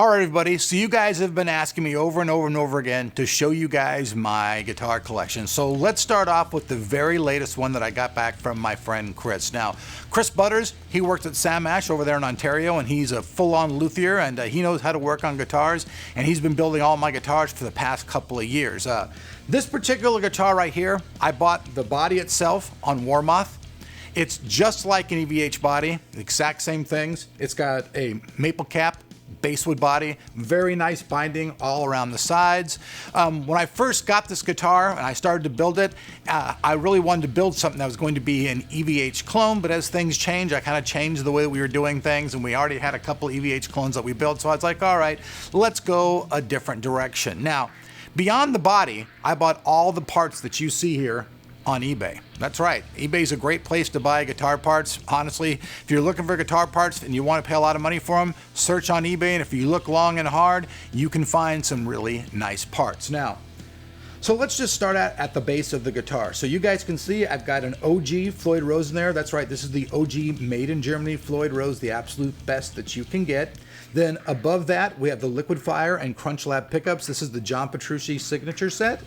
All right, everybody, so you guys have been asking me over and over and over again to show you guys my guitar collection. So let's start off with the very latest one that I got back from my friend Chris. Now, Chris Butters, he works at Sam Ash over there in Ontario, and he's a full-on luthier, and he knows how to work on guitars, and he's been building all my guitars for the past couple of years. This particular guitar right here, I bought the body itself on Warmoth. It's just like an EVH body, the exact same things. It's got a maple cap, basswood body, very nice binding all around the sides. When I first got this guitar and I started to build it, I really wanted to build something that was going to be an EVH clone, but as things change, I kind of changed the way that we were doing things, and we already had a couple EVH clones that we built, so I was like, all right, let's go a different direction. Now, beyond the body, I bought all the parts that you see here on eBay. That's right. eBay's a great place to buy guitar parts. Honestly, if you're looking for guitar parts and you want to pay a lot of money for them, search on eBay, and if you look long and hard, you can find some really nice parts. Now, so let's just start at the base of the guitar. So you guys can see I've got an OG Floyd Rose in there. That's right, this is the OG made in Germany Floyd Rose, the absolute best that you can get. Then above that, we have the Liquid Fire and Crunch Lab pickups. This is the John Petrucci signature set.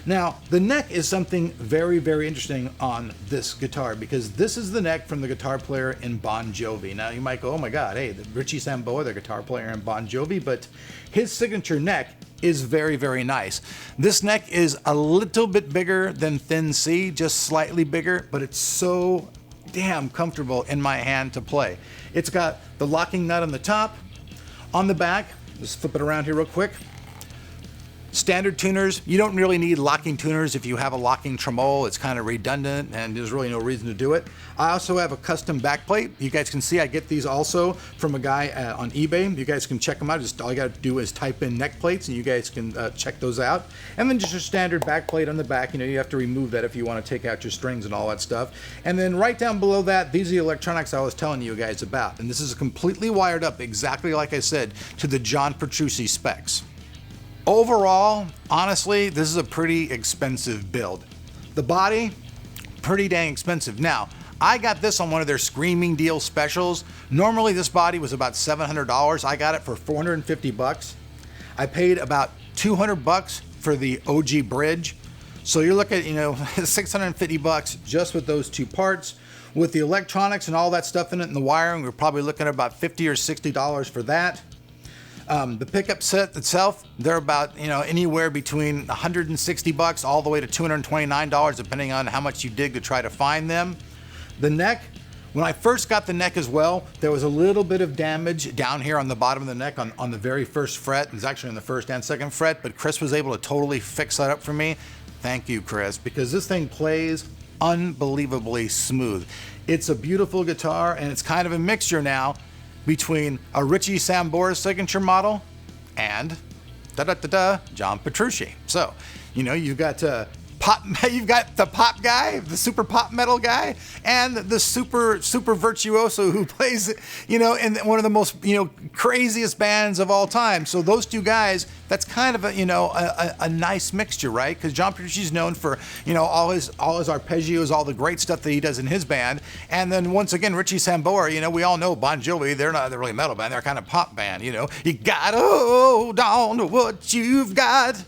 Now, the neck is something very, very interesting on this guitar, because this is the neck from the guitar player in Bon Jovi. Now, you might go, oh my God, hey, the Petrucci Sambora, the guitar player in Bon Jovi, but his signature neck is very, very nice. This neck is a little bit bigger than Thin C, just slightly bigger, but it's so damn comfortable in my hand to play. It's got the locking nut on the top. On the back, let's flip it around here real quick. Standard tuners, you don't really need locking tuners if you have a locking tremolo. It's kind of redundant and there's really no reason to do it. I also have a custom backplate. You guys can see I get these also from a guy on eBay. You guys can check them out. Just all you got to do is type in neck plates and you guys can check those out. And then just a standard backplate on the back. You know, you have to remove that if you want to take out your strings and all that stuff. And then right down below that, these are the electronics I was telling you guys about. And this is completely wired up exactly like I said to the John Petrucci specs. Overall, honestly, this is a pretty expensive build. The body, pretty dang expensive. Now, I got this on one of their Screaming Deal specials. Normally this body was about $700. I got it for 450 bucks. I paid about 200 bucks for the OG bridge. So you're looking at, you know, 650 bucks just with those two parts. With the electronics and all that stuff in it and the wiring, we're probably looking at about $50 or $60 for that. The pickup set itself, they're about, you know, anywhere between 160 bucks all the way to $229, depending on how much you dig to try to find them. The neck, when I first got the neck as well, there was a little bit of damage down here on the bottom of the neck on the very first fret. It was actually on the first and second fret, but Chris was able to totally fix that up for me. Thank you, Chris, because this thing plays unbelievably smooth. It's a beautiful guitar, and it's kind of a mixture now between a Petrucci Sambora signature model and John Petrucci. So, you know, you've got you've got the pop guy, the super pop metal guy, and the super virtuoso who plays, you know, in one of the most, you know, craziest bands of all time. So those two guys, that's kind of a, you know, a nice mixture, right? Because John Petrucci's known for, you know, all his arpeggios, all the great stuff that he does in his band. And then once again, Petrucci Sambora, you know, we all know Bon Jovi, they're not really metal band, they're kind of pop band, you know. You gotta hold on to what you've got.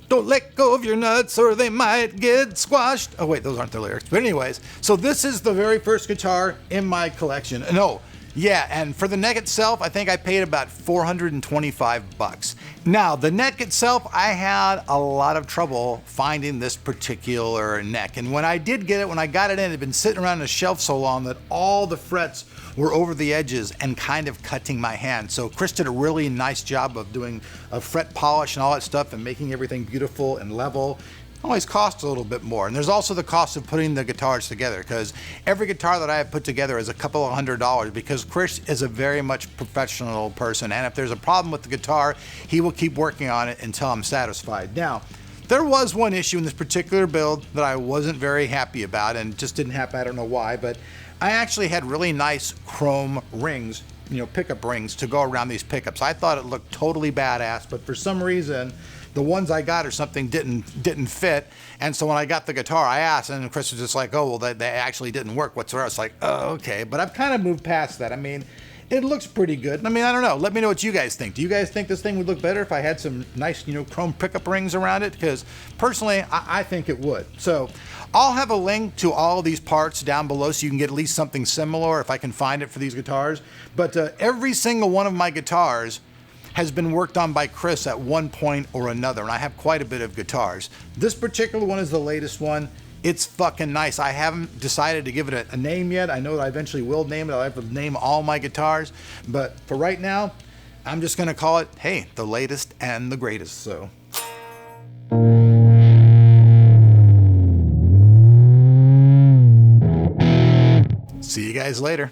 Don't let go of your nuts or they might get squashed. Oh wait, those aren't the lyrics. But anyways, so this is the very first guitar in my collection. No, yeah, and for the neck itself, I think I paid about 425 bucks. Now, the neck itself, I had a lot of trouble finding this particular neck. And when I did get it, when I got it in, it had been sitting around the shelf so long that all the frets were over the edges and kind of cutting my hand. So Chris did a really nice job of doing a fret polish and all that stuff and making everything beautiful and level. Always costs a little bit more. And there's also the cost of putting the guitars together, because every guitar that I have put together is a couple of $100, because Chris is a very much professional person, and if there's a problem with the guitar, he will keep working on it until I'm satisfied. Now, there was one issue in this particular build that I wasn't very happy about, and it just didn't happen. I don't know why, but I actually had really nice chrome rings, you know, pickup rings to go around these pickups. I thought it looked totally badass, but for some reason, the ones I got or something didn't fit. And so when I got the guitar, I asked, and Chris was just like, oh, well, they actually didn't work whatsoever. It's like, oh, okay. But I've kind of moved past that. I mean, it looks pretty good. I mean, I don't know. Let me know what you guys think. Do you guys think this thing would look better if I had some nice, you know, chrome pickup rings around it? Because personally, I think it would. So I'll have a link to all of these parts down below so you can get at least something similar if I can find it for these guitars. But every single one of my guitars has been worked on by Chris at one point or another, and I have quite a bit of guitars. This particular one is the latest one. It's fucking nice. I haven't decided to give it a name yet. I know that I eventually will name it. I'll have to name all my guitars, but for right now, I'm just gonna call it, hey, the latest and the greatest, so. See you guys later.